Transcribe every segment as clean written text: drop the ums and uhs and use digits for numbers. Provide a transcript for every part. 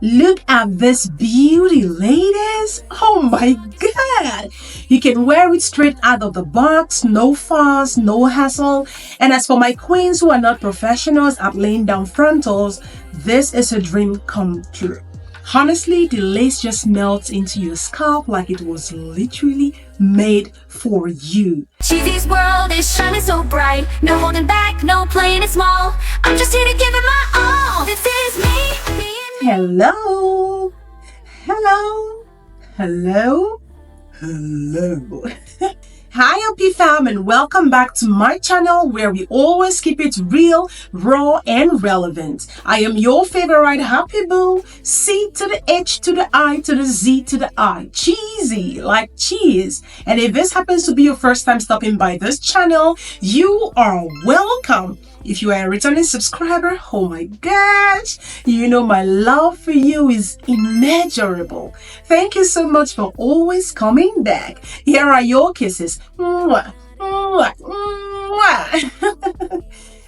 Look at this beauty, ladies. Oh my god. You can wear it straight out of the box, no fuss, no hassle. And as for my queens who are not professionals at laying down frontals, this is a dream come true. Honestly, the lace just melts into your scalp like it was literally made for you. Cheesy's world is shining so bright. No holding back, no playing it small. I'm just here to give it my all. This is me being me. Hello. Hello. Hello. Hello. Hi OP fam, and welcome back to my channel where we always keep it real, raw and relevant. I am your favorite happy boo, C to the H to the I to the Z to the I, cheesy like cheese. And if this happens to be your first time stopping by this channel, you are welcome. If you are a returning subscriber, oh my gosh, you know my love for you is immeasurable. Thank you so much for always coming back. Here are your kisses. Mwah, mwah, mwah.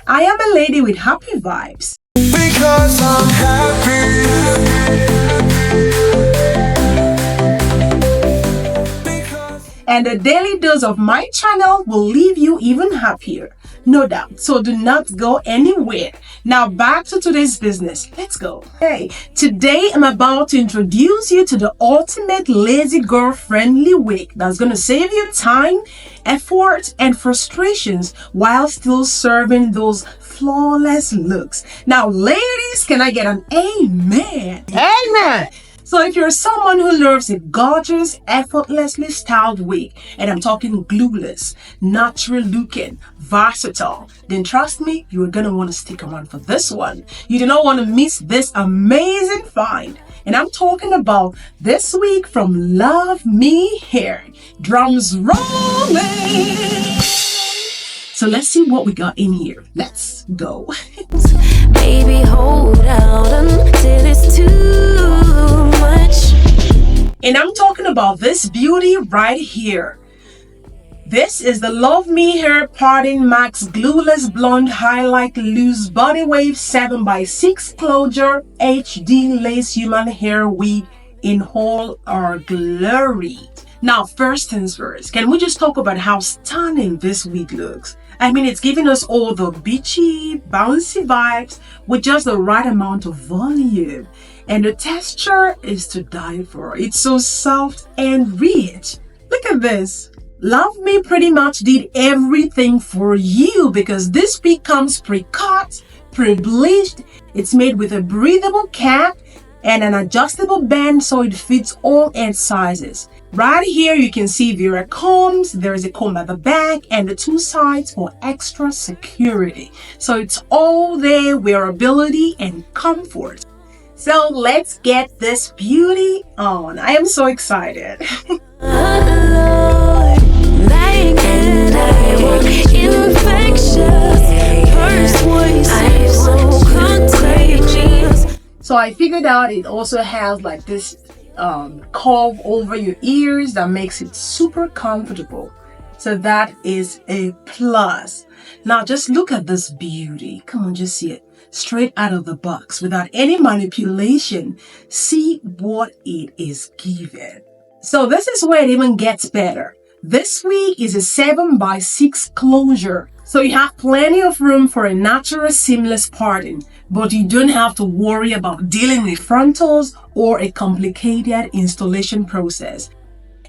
I am a lady with happy vibes. Because I'm happy. And a daily dose of my channel will leave you even happier. No doubt. So do not go anywhere. Now back to today's business. Let's go. Hey, today I'm about to introduce you to the ultimate lazy girl friendly wig that's going to save you time, effort, and frustrations while still serving those flawless looks. Now, ladies, can I get an amen? Amen. So if you're someone who loves a gorgeous, effortlessly styled wig, and I'm talking glueless, natural looking, versatile, then trust me, you're gonna want to stick around for this one. You do not want to miss this amazing find. And I'm talking about this wig from Luvmehair. Drums rolling! So let's see what we got in here. Let's go. Baby, hold out until it's too much. And I'm talking about this beauty right here. This is the Luvmehair PartingMax Glueless Blonde Highlight Loose Body Wave 7x6 Closure HD Lace Human Hair Wig in whole or glory. Now, first things first, can we just talk about how stunning this wig looks? I mean, it's giving us all the beachy, bouncy vibes with just the right amount of volume. And the texture is to die for. It's so soft and rich. Look at this. Luvme pretty much did everything for you because this wig comes pre-cut, pre-bleached. It's made with a breathable cap and an adjustable band so it fits all head sizes. Right here you can see there are combs, there is a comb at the back and the two sides for extra security. So it's all there, wearability and comfort. So let's get this beauty on. I am so excited. So I figured out it also has like this curve over your ears that makes it super comfortable. So that is a plus. Now just look at this beauty. Come on, just see it. Straight out of the box without any manipulation. See what it is giving. So this is where it even gets better. This wig is a 7x6 closure. So you have plenty of room for a natural seamless parting, but you don't have to worry about dealing with frontals or a complicated installation process.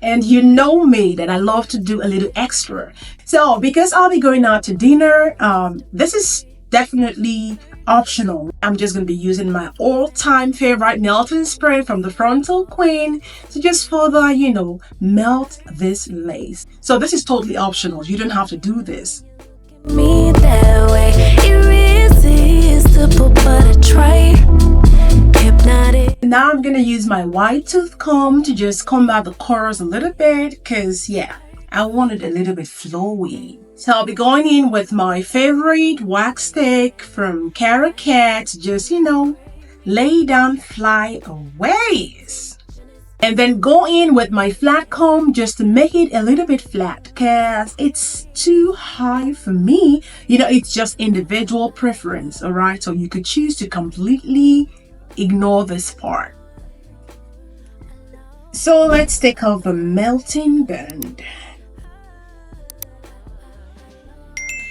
And you know me that I love to do a little extra. So because I'll be going out to dinner, this is definitely optional. I'm just going to be using my all-time favorite melting spray from the Frontal Queen to just further, melt this lace. So this is totally optional. You don't have to do this. Me that way, irresistible, but I try. Hypnotic. Now I'm gonna use my wide tooth comb to just comb out the corners a little bit because I want it a little bit flowy. So I'll be going in with my favorite wax stick from Cat to just, lay down flyaways. And then go in with my flat comb just to make it a little bit flat because it's too high for me. It's just individual preference, all right? So you could choose to completely ignore this part. So let's take off the melting band.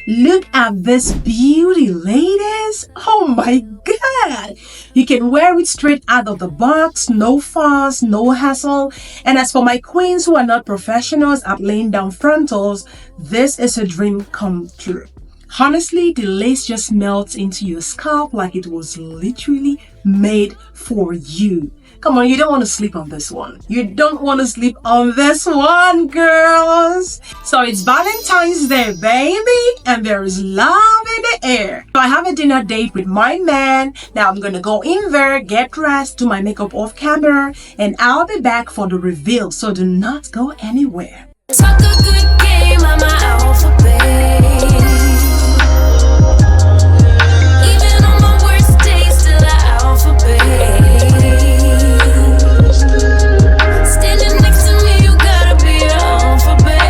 Look at this beauty, ladies. Oh my god. You can wear it straight out of the box, no fuss, no hassle. And as for my queens who are not professionals at laying down frontals, this is a dream come true. Honestly, the lace just melts into your scalp like it was literally made for you. Come on, you don't want to sleep on this one. You don't want to sleep on this one, girls. So it's Valentine's Day, baby, and there is love in the air. So I have a dinner date with my man. Now I'm gonna go in there, get dressed, do my makeup off camera, and I'll be back for the reveal. So do not go anywhere. Talk a good game, I'm an alphabet. Even on my worst days, still an alphabet. Standing next to me, you gotta be an alphabet.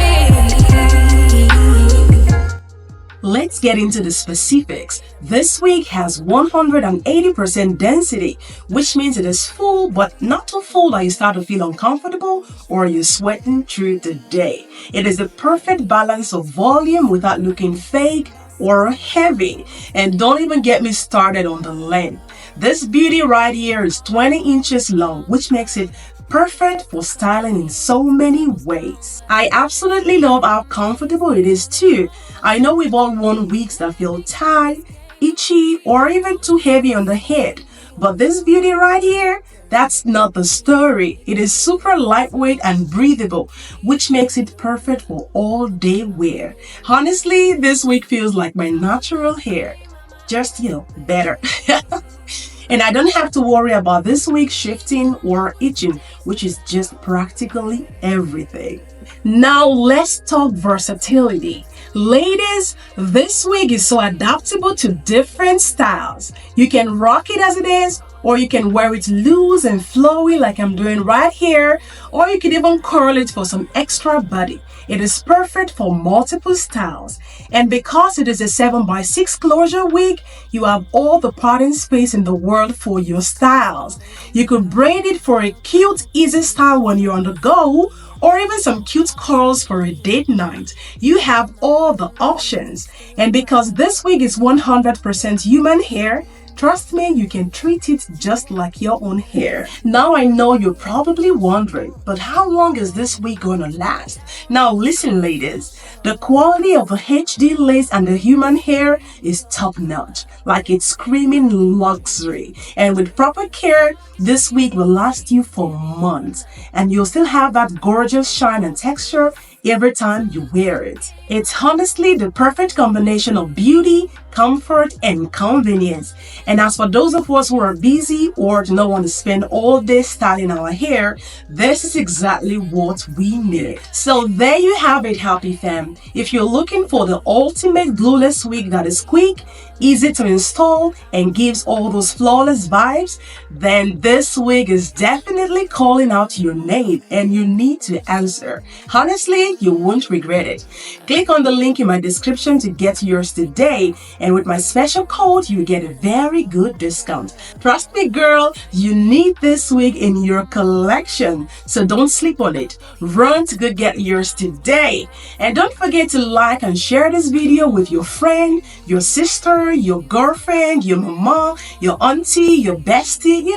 Let's get into the specifics. This wig has 180% density, which means it is full, but not too full that you start to feel uncomfortable or you're sweating through the day. It is the perfect balance of volume without looking fake or heavy. And don't even get me started on the length. This beauty right here is 20 inches long, which makes it perfect for styling in so many ways. I absolutely love how comfortable it is too. I know we've all worn wigs that feel tight, itchy, or even too heavy on the head, but this beauty right here, that's not the story. It is super lightweight and breathable, which makes it perfect for all day wear. Honestly, this wig feels like my natural hair, just, better. And I don't have to worry about this wig shifting or itching, which is just practically everything. Now let's talk versatility. Ladies, this wig is so adaptable to different styles. You can rock it as it is, or you can wear it loose and flowy like I'm doing right here, or you can even curl it for some extra body. It is perfect for multiple styles. And because it is a 7x6 closure wig, you have all the parting space in the world for your styles. You could braid it for a cute, easy style when you're on the go, or even some cute curls for a date night. You have all the options. And because this wig is 100% human hair, trust me, you can treat it just like your own hair. Now I know you're probably wondering, but how long is this wig gonna last? Now listen, ladies, the quality of the HD lace and the human hair is top notch, like it's screaming luxury. And with proper care, this wig will last you for months, and you'll still have that gorgeous shine and texture every time you wear it. It's honestly the perfect combination of beauty, comfort, and convenience. And as for those of us who are busy or do not want to spend all day styling our hair, this is exactly what we need. So there you have it, happy fam. If you're looking for the ultimate glueless wig that is quick, easy to install, and gives all those flawless vibes, then this wig is definitely calling out your name and you need to answer. Honestly, you won't regret it. Click on the link in my description to get yours today, and with my special code, you get a very good discount. Trust me, girl, you need this wig in your collection, so don't sleep on it. Run to go get yours today. And don't forget to like and share this video with your friend, your sister, your girlfriend, your mama, your auntie, your bestie,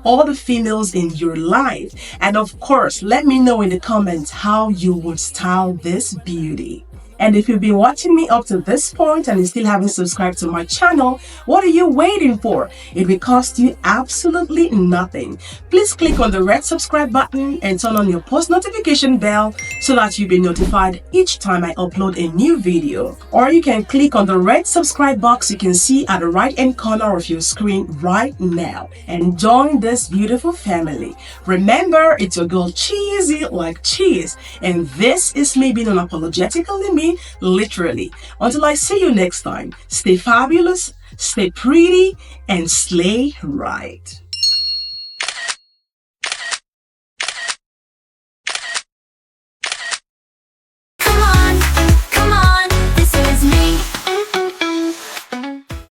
all the females in your life. And of course, let me know in the comments how you would style this beauty. And if you've been watching me up to this point and you still haven't subscribed to my channel, what are you waiting for? It will cost you absolutely nothing. Please click on the red subscribe button and turn on your post notification bell so that you'll be notified each time I upload a new video. Or you can click on the red subscribe box you can see at the right hand corner of your screen right now and join this beautiful family. Remember, it's your girl Cheesy like cheese, and this is me being unapologetically me, literally. Until I see you next time, stay fabulous, stay pretty, and slay right.